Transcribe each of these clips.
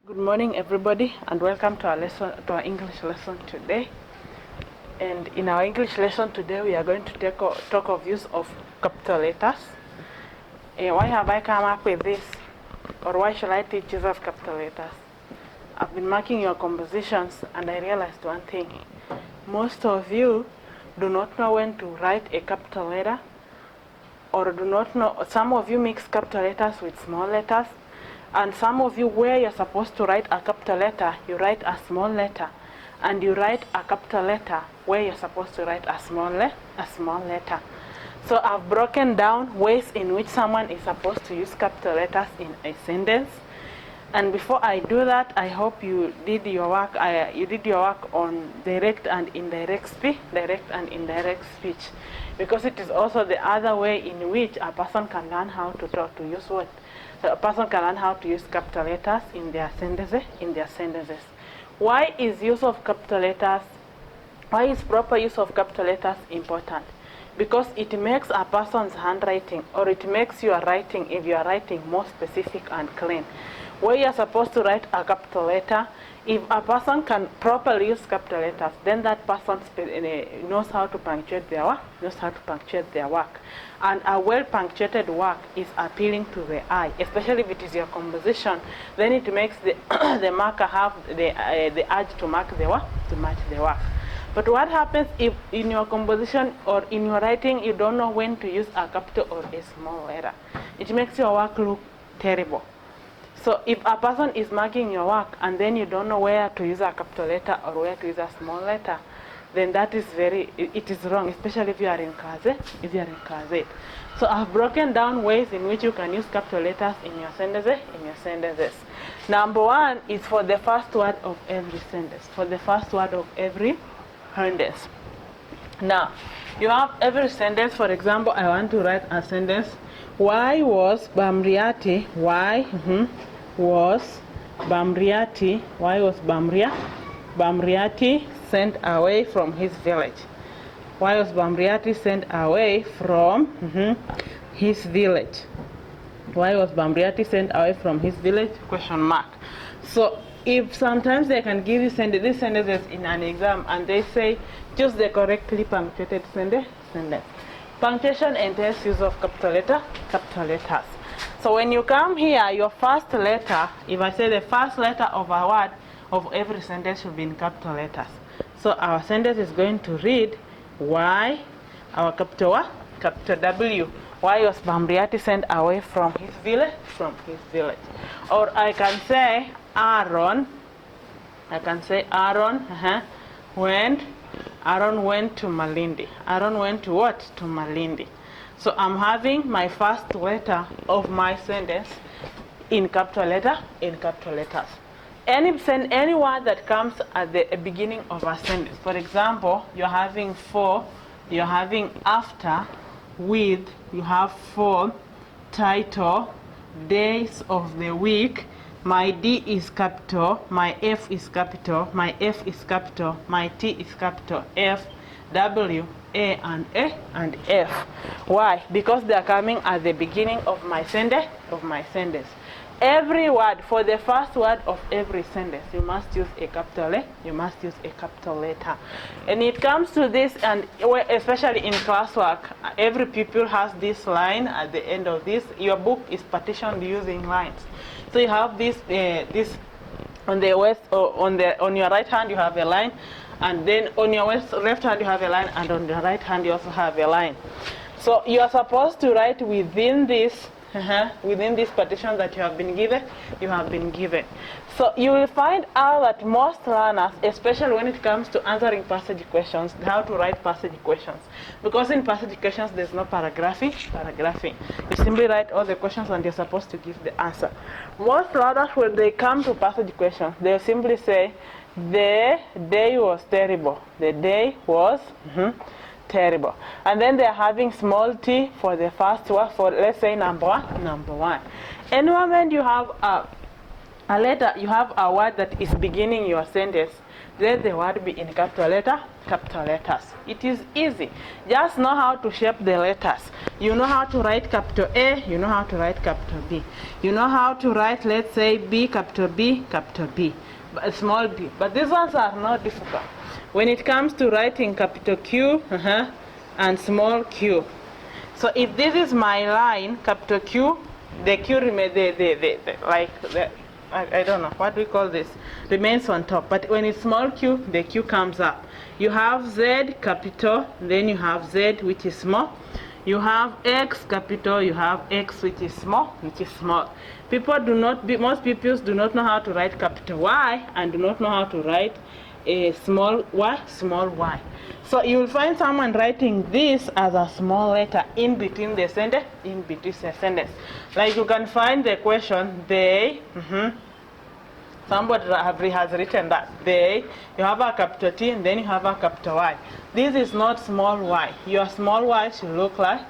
Good morning, everybody, and welcome to our English lesson today. And in our English lesson today, we are going to talk of use of capital letters. Why have I come up with this, or why should I teach use of capital letters? I've been marking your compositions, and I realized one thing: most of you do not know when to write a capital letter, or do not know. Some of you mix capital letters with small letters. And some of you, where you're supposed to write a capital letter, you write a small letter. And you write a capital letter where you're supposed to write a small letter. So I've broken down ways in which someone is supposed to use capital letters in a sentence. And before I do that, I hope you did your work. You did your work on direct and indirect speech, because it is also the other way in which a person can learn how to talk, to use what. So a person can learn how to use capital letters in their sentences. Why is use of capital letters? Why is proper use of capital letters important? Because it makes a person's handwriting, or it makes your writing, if you are writing, more specific and clean. Where you are supposed to write a capital letter, if a person can properly use capital letters, then that person knows how to punctuate their work. And a well punctuated work is appealing to the eye, especially if it is your composition. Then it makes the the marker have the urge to mark the work, to match the work. But what happens if in your composition or in your writing you don't know when to use a capital or a small letter? It makes your work look terrible. So if a person is marking your work and then you don't know where to use a capital letter or where to use a small letter, then that is it is wrong, especially if you are in class 8. So I've broken down ways in which you can use capital letters in your sentences. Number one is for the first word of every sentence. Now, you have every sentence. For example, I want to write a sentence. Why was Bamriati sent away from his village? Why was Bamriati sent away from his village? Why was Bamriati sent away from his village? Question mark. So if sometimes they can give you these sentences in an exam and they say choose the correctly punctuated sentence. Punctuation entails use of capital letters. So when you come here, your first letter, if I say the first letter of a word of every sentence should be in capital letters. So our sentence is going to read why, our capital W. Why was Bamriati sent away from his village? Or I can say Aaron went to Malindi. Aaron went to what? To Malindi. So I'm having my first letter of my sentence in capital letters. Any word that comes at the beginning of a sentence. For example, you're having for, you're having after, with, you have for, title, days of the week. My D is capital, my F is capital, my F is capital, my T is capital, F, W, A, and F. Why? Because they are coming at the beginning of my sentence. Every word, for the first word of every sentence, you must use a capital letter. And it comes to this, and especially in classwork, every pupil has this line at the end of this. Your book is partitioned using lines. So you have this on the west, or on your right hand you have a line, and then on your left hand you have a line, and on the right hand you also have a line. So you are supposed to write within this partition that you have been given. So you will find out that most learners, especially when it comes to answering passage questions, how to write passage questions. Because in passage questions there's no paragraphing. You simply write all the questions and you're supposed to give the answer. Most learners, when they come to passage questions, they'll simply say, the day was terrible. The day was terrible. And then they're having small t for the first word, for let's say number one. And when you have a letter, you have a word that is beginning your sentence, let the word be in capital letters. It is easy. Just know how to shape the letters. You know how to write capital A, you know how to write capital B. You know how to write, let's say, B, capital B, small b. But these ones are not difficult. When it comes to writing capital Q and small q. So if this is my line, capital Q, the Q remains, I don't know, what do we call this? Remains on top. But when it's small q, the Q comes up. You have Z capital, then you have Z which is small. You have X capital, you have X which is small, Most people do not know how to write capital Y and do not know how to write a small y. So you will find someone writing this as a small letter in between the sentence, Like you can find the question, they, somebody has written that, they, you have a capital T and then you have a capital Y. This is not small y. Your small y should look like,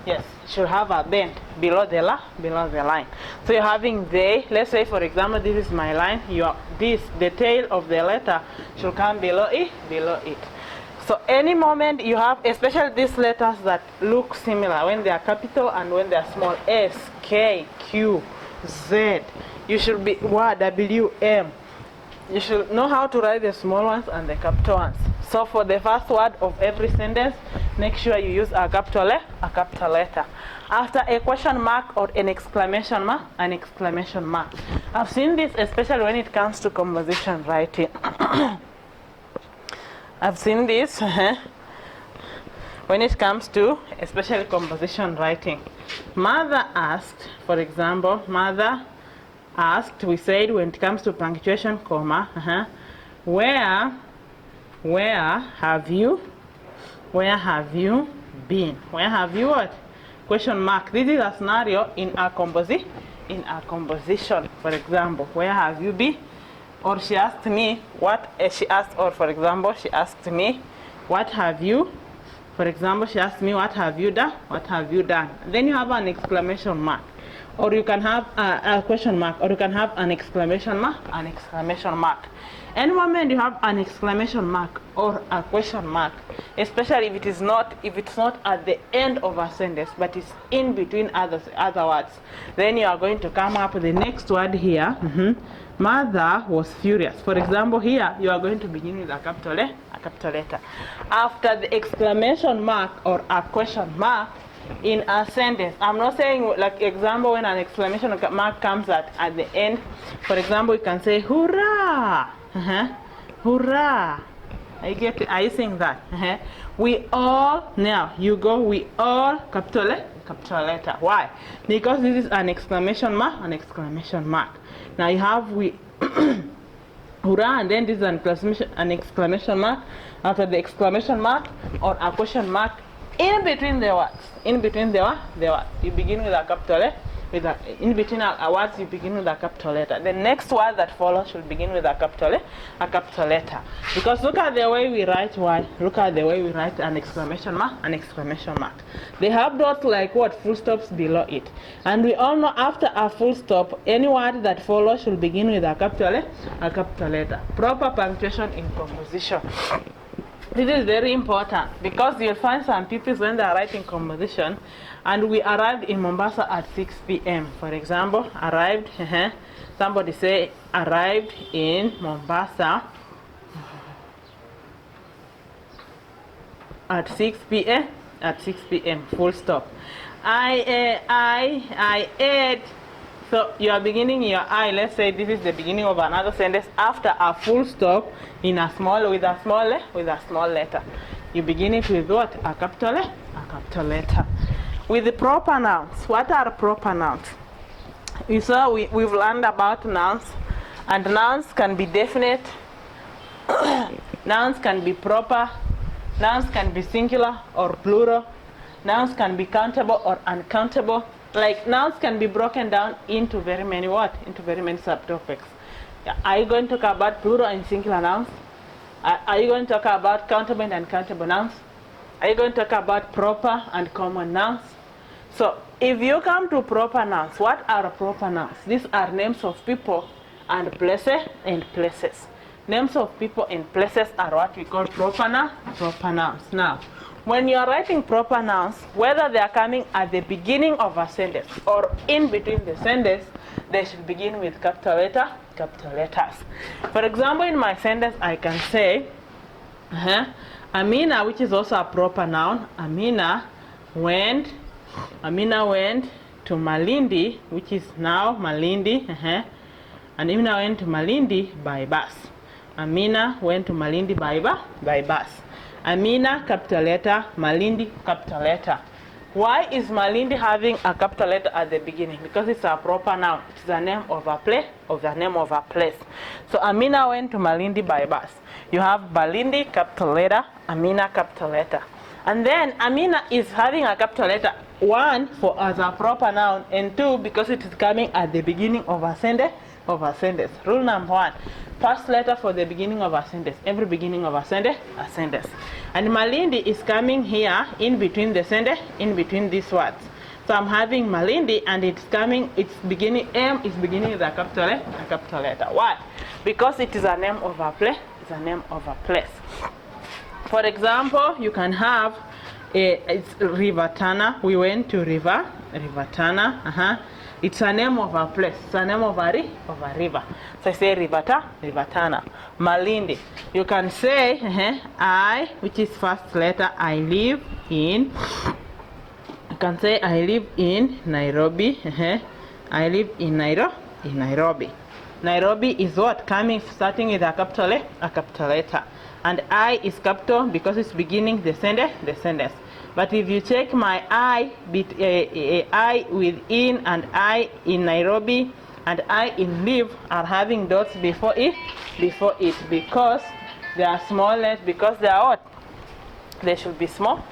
yes, should have a bend below the line. So you're having they, let's say for example, this is my line, the tail of the letter should come below it. So any moment you have, especially these letters that look similar, when they are capital and when they are small, S, K, Q, Z, you should be W, M. You should know how to write the small ones and the capital ones. So for the first word of every sentence, make sure you use a capital letter. After a question mark or an exclamation mark. I've seen this especially when it comes to composition writing. I've seen this when it comes to especially composition writing. Mother asked, for example, we said when it comes to punctuation, comma, where have you been? Where have you what? Question mark. This is a scenario in a composition. For example, where have you been? Or she asked me for example, she asked me, what have you? For example, she asked me, what have you done? What have you done? Then you have an exclamation mark. Or you can have a question mark, or you can have an exclamation mark. Any moment you have an exclamation mark or a question mark, especially if it's not at the end of a sentence, but it's in between other words, then you are going to come up with the next word here. Mother was furious. For example, here you are going to begin with a capital letter. After the exclamation mark or a question mark in a sentence, I'm not saying like example when an exclamation mark comes at the end. For example, you can say hurrah. Hurrah. Are you saying that? We all, now you go, we all, capital letter. Why? Because this is an exclamation mark. Now you have we hurrah, and then this is an exclamation mark. After the exclamation mark or a question mark, in between the words, you begin with a capital letter. In between words, you begin with a capital letter. The next word that follows should begin with a capital letter. Because look at the way we write word. Look at the way we write an exclamation mark. They have dots like what? Full stops below it. And we all know after a full stop, any word that follows should begin with a capital letter. Proper punctuation in composition. This is very important because you'll find some people when they are writing composition, and we arrived in Mombasa at 6 p.m. For example, arrived, somebody say arrived in Mombasa at 6 p.m. Full stop. I ate. So you are beginning your I. Let's say this is the beginning of another sentence after a full stop with a small letter. You begin it with what? A capital letter. With the proper nouns. What are proper nouns? You saw we've learned about nouns, and nouns can be definite. Nouns can be proper. Nouns can be singular or plural. Nouns can be countable or uncountable. Like nouns can be broken down into very many subtopics. Yeah. Are you going to talk about plural and singular nouns? Are you going to talk about countable and uncountable nouns? Are you going to talk about proper and common nouns? So if you come to proper nouns, what are proper nouns? These are names of people and places. Names of people and places are what we call proper nouns. Now, when you are writing proper nouns, whether they are coming at the beginning of a sentence or in between the sentence, they should begin with capital letters. For example, in my sentence, I can say, Amina, which is also a proper noun. Amina went to Malindi, which is now Malindi. And Amina went to Malindi by bus. Amina went to Malindi by bus. Amina, capital letter. Malindi, capital letter. Why is Malindi having a capital letter at the beginning? Because it's a proper noun. It's the name of a place, So Amina went to Malindi by bus. You have Malindi, capital letter. Amina, capital letter. And then Amina is having a capital letter. 1 for as a proper noun, and 2 because it is coming at the beginning of a sentence. Rule number 1. First letter for the beginning of a sentence. Every beginning of a sentence. And Malindi is coming here in between the sentence, in between these words. So I'm having Malindi and it's beginning, M is beginning with a capital letter. Why? Because it is a name of a place. For example, you can have it's River Tana. We went to River Tana. It's a name of a place. It's a name of a river. So I say River Tana. Malindi. You can say I, which is first letter. I live in. You can say I live in Nairobi. I live in Nairobi. Nairobi is what? Starting with a capital letter. And I is capital because it's beginning the sentence. But if you check my I with in and I in Nairobi and I in live are having dots before it because they are small letters, because they are what? They should be small.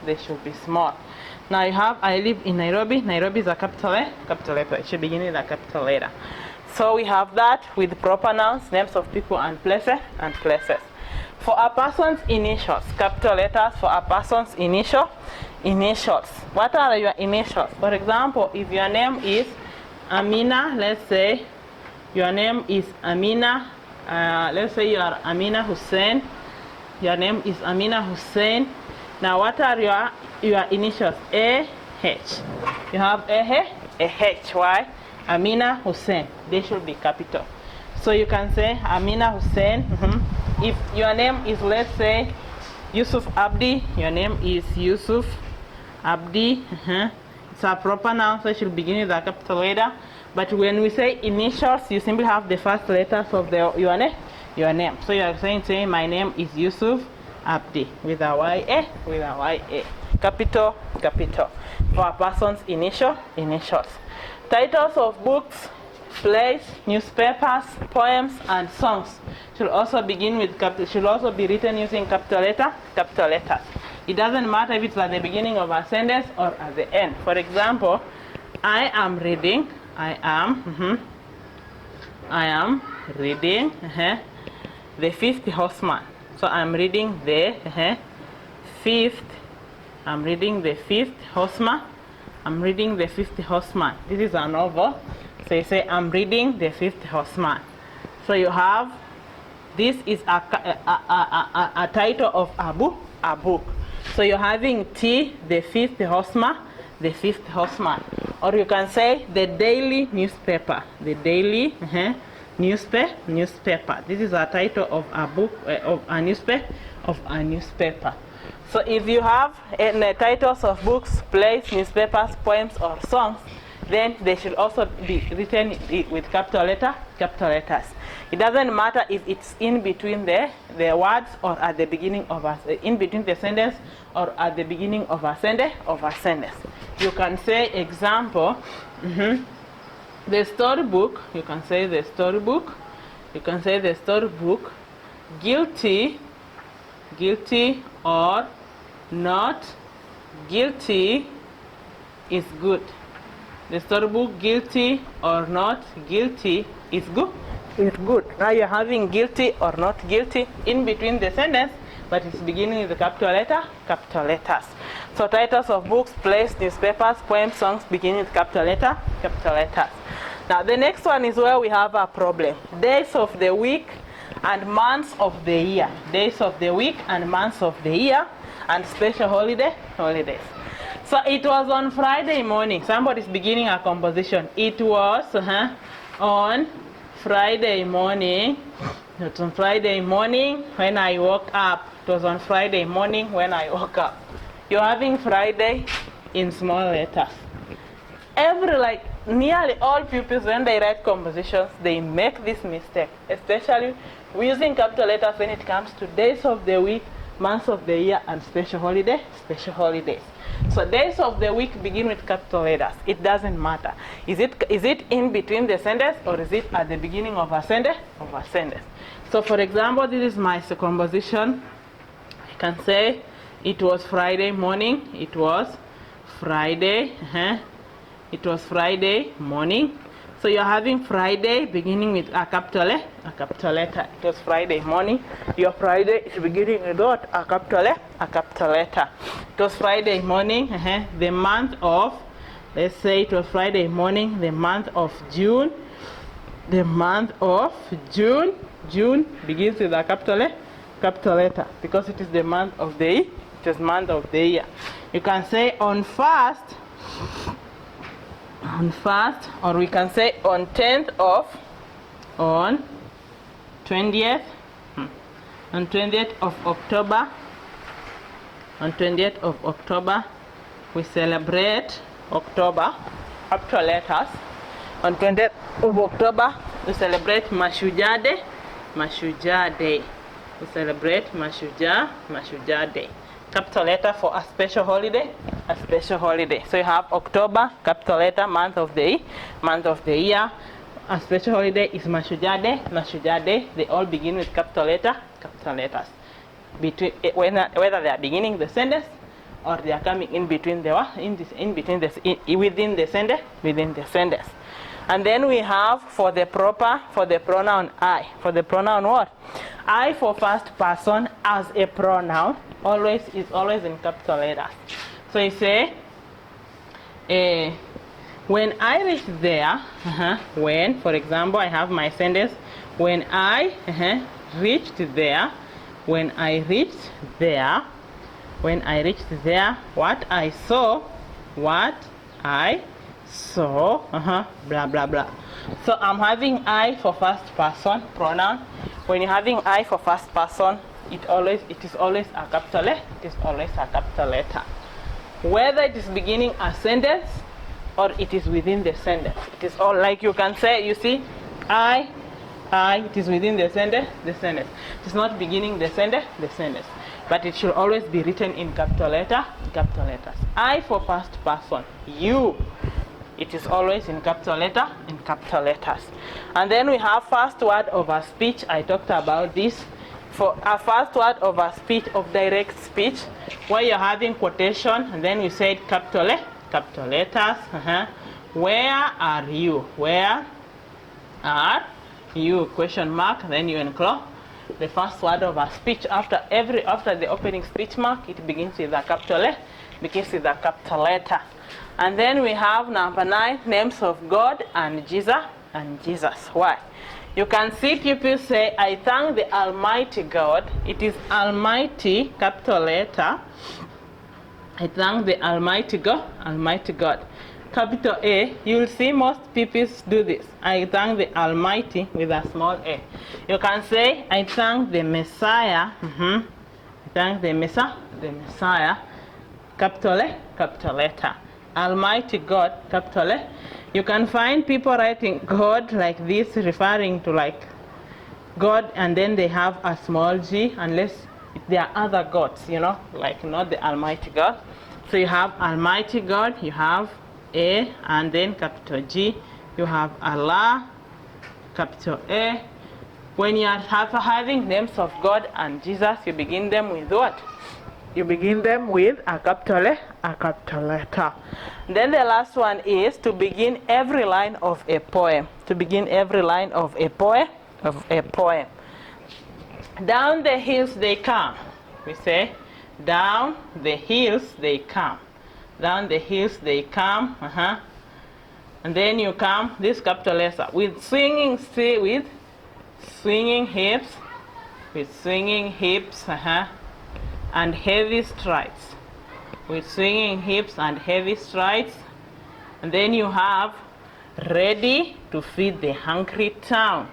Now you have I live in Nairobi. Nairobi is a capital letter. It should begin with a capital letter. So we have that with proper nouns, names of people and places. For a person's initials, capital letters. For a person's initials. What are your initials? For example, if your name is Amina, let's say your name is Amina. Let's say you are Amina Hussein. Your name is Amina Hussein. Now, what are your initials? A-H. You have A-H. Why? Amina Hussein. They should be capital. So you can say Amina Hussein. If your name is, let's say, Yusuf Abdi, your name is Yusuf Abdi. It's a proper noun, so it should begin with a capital letter. But when we say initials, you simply have the first letters of your name. So you are saying my name is Yusuf Abdi with a Y-A. Capital. For a person's initials. Titles of books, plays, newspapers, poems, and songs should also be written using capital letters. It doesn't matter if it's at the beginning of a sentence or at the end. For example, I am reading The Fifth Horseman. So I'm reading the fifth horseman. I'm reading The Fifth Horseman. This is a novel. So you say, I'm reading The Fifth Horseman. So you have, this is a title of a book. So you're having T, The Fifth Horseman. Or you can say the daily newspaper. Newspaper. This is a title of a book, of a newspaper. So if you have titles of books, plays, newspapers, poems, or songs, then they should also be written with capital letters. It doesn't matter if it's in between the words or at the beginning of in between the sentence or at the beginning of a sentence. You can say example, the storybook. You can say the storybook. Guilty or not guilty is good. The storybook, guilty or not guilty, is good. Now you're having guilty or not guilty in between the sentence, but it's beginning with the capital letters. So titles of books, plays, newspapers, poems, songs beginning with capital letters. Now the next one is where we have a problem. Days of the week and months of the year. Days of the week and months of the year and special holidays. So it was on Friday morning. Somebody's beginning a composition. It was on Friday morning. It was on Friday morning when I woke up. It was on Friday morning when I woke up. You're having Friday in small letters. Nearly all pupils, when they write compositions, they make this mistake, especially using capital letters when it comes to days of the week, months of the year, and special holidays. So days of the week begin with capital letters. It doesn't matter. Is it in between the sentence or is it at the beginning of a sentence? So for example, this is my composition. I can say it was Friday morning. It was Friday. It was Friday morning. So you're having Friday beginning with a capital letter. It was Friday morning. Your Friday is beginning with what? A capital letter. It was Friday morning. The month of, let's say it was Friday morning, the month of June. The month of June. June begins with a capital letter because it is the month of the year. It is month of the year. You can say on first, or we can say on 10th of, on 20th of October. On 20th of October, we celebrate October, capital letters. On 20th of October, we celebrate Mashujaa Day. We celebrate Mashujaa Day. Capital letter for a special holiday. So you have October, capital letter, month of the year. A special holiday is Mashujaa Day. They all begin with capital letters. Between whether they are beginning the sentence or they are coming in between within the sentence. And then we have for the pronoun I. For the pronoun what? I for first person as a pronoun is always in capital letters. So you say when I reach there, when, for example, I have my sentence, when I reached there, when I reached there, what I saw, blah blah blah. So I'm having I for first person pronoun. When you're having I for first person, it is always a capital letter. It is always a capital letter. Whether it is beginning a sentence or it is within the sentence. It is all like you can say, you see, I, it is within the sentence. It is not beginning the sentence. But it should always be written in capital letters. I for first person, you, it is always in capital letters. And then we have first word of a speech. I talked about this. For a first word of a speech, of direct speech, where you're having quotation, and then we said capital letters. Where are you? Where are you? Question mark. Then you enclose the first word of a speech. After the opening speech mark, it begins with a capital letter. And then we have number 9, names of God and Jesus. Why? You can see people say, I thank the Almighty God. It is Almighty, capital letter. I thank the Almighty God. Capital A, you'll see most people do this. I thank the Almighty with a small a. You can say, I thank the Messiah. I thank the Messiah, capital letter. Almighty God, capital letter. You can find people writing God like this, referring to like God, and then they have a small g, unless there are other gods, like not the Almighty God. So you have Almighty God, you have A, and then capital G, you have Allah, capital A. When you are having names of God and Jesus, you begin them with what? You begin them with a capital letter. Then the last one is to begin every line of a poem. Down the hills they come. We say, down the hills they come. And then you come this capital S with swinging hips, and heavy strides. With swinging hips and heavy strides. And then you have ready to feed the hungry town.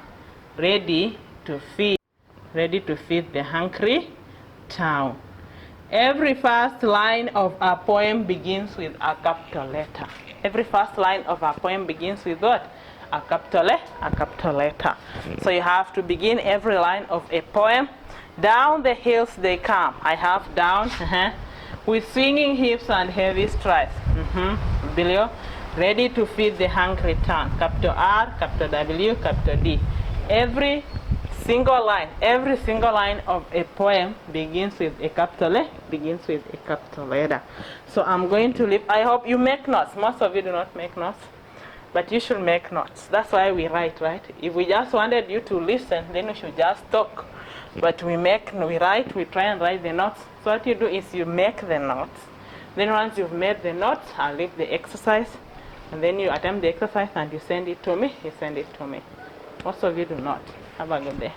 Ready to feed the hungry town. Every first line of a poem begins with a capital letter. Every first line of a poem begins with what? A capital letter. So you have to begin every line of a poem. Down the hills they come. I have down, with swinging hips and heavy strides. Below, ready to feed the hungry town. Capital R, capital W, capital D. Every single line of a poem begins with a capital letter. So I'm going to leave. I hope you make notes. Most of you do not make notes, but you should make notes. That's why we write, right? If we just wanted you to listen, then we should just talk. But we write, we try and write the notes. So what you do is you make the notes. Then once you've made the notes, I'll leave the exercise. And then you attempt the exercise and you send it to me. Most of you do not. Have a good day.